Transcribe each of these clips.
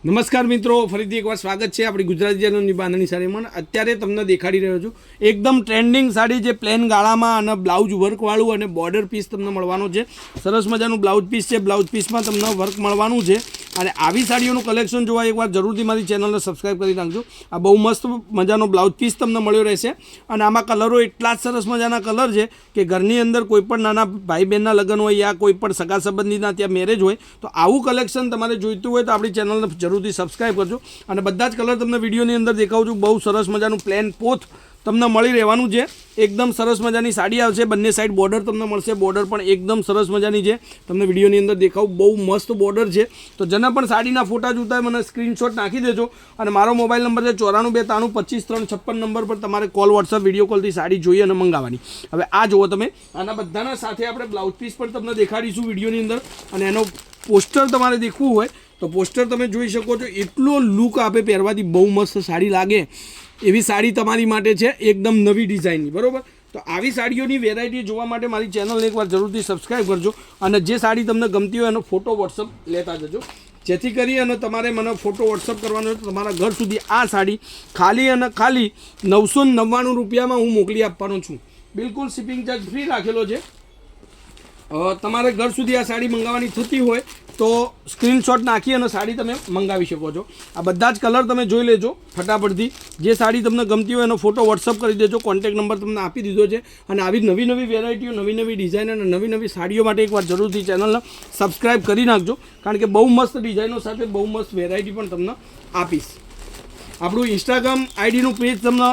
નમસ્કાર મિત્રો, ફરીથી એકવાર સ્વાગત છે આપણી ગુજરાતી ચેનલની બાંધણી સાડીમાં. અત્યારે તમને દેખાડી રહ્યો છું એકદમ ટ્રેન્ડિંગ સાડી, જે પ્લેન ગાળામાં અને બ્લાઉઝ વર્કવાળું અને બોર્ડર પીસ તમને મળવાનું છે. સરસ મજાનું બ્લાઉઝ પીસ છે. બ્લાઉઝ પીસમાં તમને વર્ક મળવાનું છે. અને આવી સાડીઓનું કલેક્શન જોવા એકવાર જરૂરથી મારી ચેનલને સબસ્ક્રાઈબ કરી નાખજો. આ બહુ મસ્ત મજાનો બ્લાઉઝ પીસ તમને મળ્યો રહેશે. અને આમાં કલરો એટલા જ સરસ મજાના કલર છે કે ઘરની અંદર કોઈ પણ નાના ભાઈ બહેનના લગ્ન હોય યા કોઈ પણ સગા સંબંધીના ત્યાં મેરેજ હોય તો આવું કલેક્શન તમારે જોઈતું હોય તો આપણી ચેનલને જરૂરથી સબસ્ક્રાઈબ કરજો. અને બધા જ કલર તમને વિડીયોની અંદર દેખાવું છું. બહુ સરસ મજાનું પ્લેન પોથ તમને મળી રહેવાનું છે. એકદમ સરસ મજાની સાડી આવશે. બંને સાઈડ બોર્ડર તમને મળશે. બોર્ડર પણ એકદમ સરસ મજાની છે. તમને વિડીયોની અંદર દેખાવું, બહુ મસ્ત બોર્ડર છે. તો જેના પણ સાડીના ફોટા જોતા હોય મને સ્ક્રીનશોટ નાખી દેજો. અને મારો મોબાઈલ નંબર છે 9423255356 નંબર પર તમારે કોલ, વોટ્સઅપ, વિડીયો કોલથી સાડી જોઈએ અને મંગાવવાની. હવે આ જુઓ તમે, આના બધાના સાથે આપણે બ્લાઉઝ પીસ પણ તમને દેખાડીશું વિડીયોની અંદર. અને એનો પોસ્ટર તમારે દેખવું હોય તો પોસ્ટર તમે જોઈ શકો છો. એટલો લુક આપે, પહેરવાથી બહુ મસ્ત સાડી લાગે એવી સાડી તમારી માટે છે, એકદમ નવી ડિઝાઇનની. બરાબર? તો આવી સાડીઓની વેરાયટી જોવા માટે મારી ચેનલને એકવાર જરૂરથી સબસ્ક્રાઈબ કરજો. અને જે સાડી તમને ગમતી હોય એનો ફોટો વોટ્સઅપ લેતા જજો, જેથી કરી અને તમારે મને ફોટો વોટ્સઅપ કરવાનો હોય તો તમારા ઘર સુધી આ સાડી ખાલી અને ખાલી 999 રૂપિયામાં હું મોકલી આપવાનો છું. બિલકુલ શિપિંગ ચાર્જ ફ્રી રાખેલો છે. તમારે ઘર સુધી આ સાડી મંગાવવાની થતી હોય તો સ્ક્રીનશોટ નાખી અને સાડી તમે મંગાવી શકો છો. આ બધા જ કલર તમે જોઈ લેજો ફટાફટથી. જે સાડી તમને ગમતી હોય એનો ફોટો વોટ્સઅપ કરી દેજો. કોન્ટેક્ટ નંબર તમને આપી દીધો છે. અને આવી નવી નવી વેરાયટીઓ, નવી નવી ડિઝાઇન અને નવી નવી સાડીઓ માટે એકવાર જરૂરથી ચેનલને સબસ્ક્રાઈબ કરી નાખજો. કારણ કે બહુ મસ્ત ડિઝાઇનો સાથે બહુ મસ્ત વેરાયટી પણ તમને આપીશ. આપણું ઇન્સ્ટાગ્રામ આઈડીનું પેજ તમને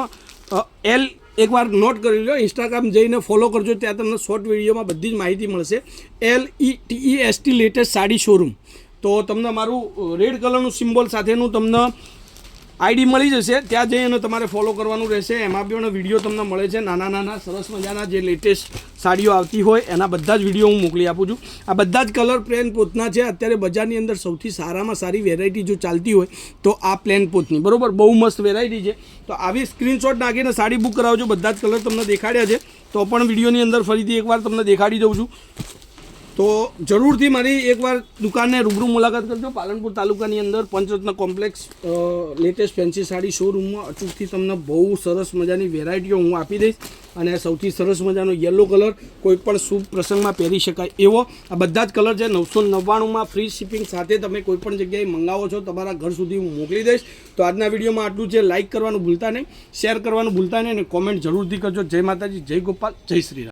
એકવાર નોટ કરી લો. ઇન્સ્ટાગ્રામ જઈને ફોલો કરજો. ત્યાં તમને શોર્ટ વિડીયોમાં બધી જ માહિતી મળશે. LETEST latest sari showroom. તો તમને મારું રેડ કલરનું સિમ્બોલ સાથેનું તમને આઈડી મળી જશે. ત્યાં જઈને તમારે ફોલો કરવાનું રહેશે. એમાં પણ વિડીયો તમને મળે છે. નાના નાના સરસ મજાના જે લેટેસ્ટ સાડીઓ આવતી હોય એના બધા જ વિડીયો હું મોકલી આપું છું. આ બધા જ કલર પ્લેન પોતના છે. અત્યારે બજારની અંદર સૌથી સારામાં સારી વેરાયટી જો ચાલતી હોય તો આ પ્લેન પોતની. બરાબર? બહુ મસ્ત વેરાયટી છે. તો આવી સ્ક્રીનશોટ નાખીને સાડી બુક કરાવજો. બધા જ કલર તમને દેખાડ્યા છે તો પણ વિડીયોની અંદર ફરીથી એકવાર તમને દેખાડી દઉં છું. તો જરૂરથી મારી એકવાર દુકાનને રૂબરૂ મુલાકાત કરજો. પાલનપુર તાલુકાની અંદર પંચરત્ન કોમ્પ્લેક્સ લેટેસ્ટ ફેન્સી સાડી શોરૂમમાં અચૂકથી તમને બહુ સરસ મજાની વેરાયટીઓ હું આપી દઈશ. અને સૌથી સરસ મજાનો યલો કલર, કોઈ પણ શુભ પ્રસંગમાં પહેરી શકાય એવો આ બધા જ કલર છે. 999માં ફ્રી શિપિંગ સાથે તમે કોઈ પણ જગ્યાએ મંગાવો છો તમારા ઘર સુધી હું મોકલી દઈશ. તો આજના વિડીયોમાં આટલું છે. લાઇક કરવાનું ભૂલતા નહીં, શેર કરવાનું ભૂલતા નહીં અને કોમેન્ટ જરૂરથી કરજો. જય માતાજી, જય ગોપાલ, જય શ્રી રામ.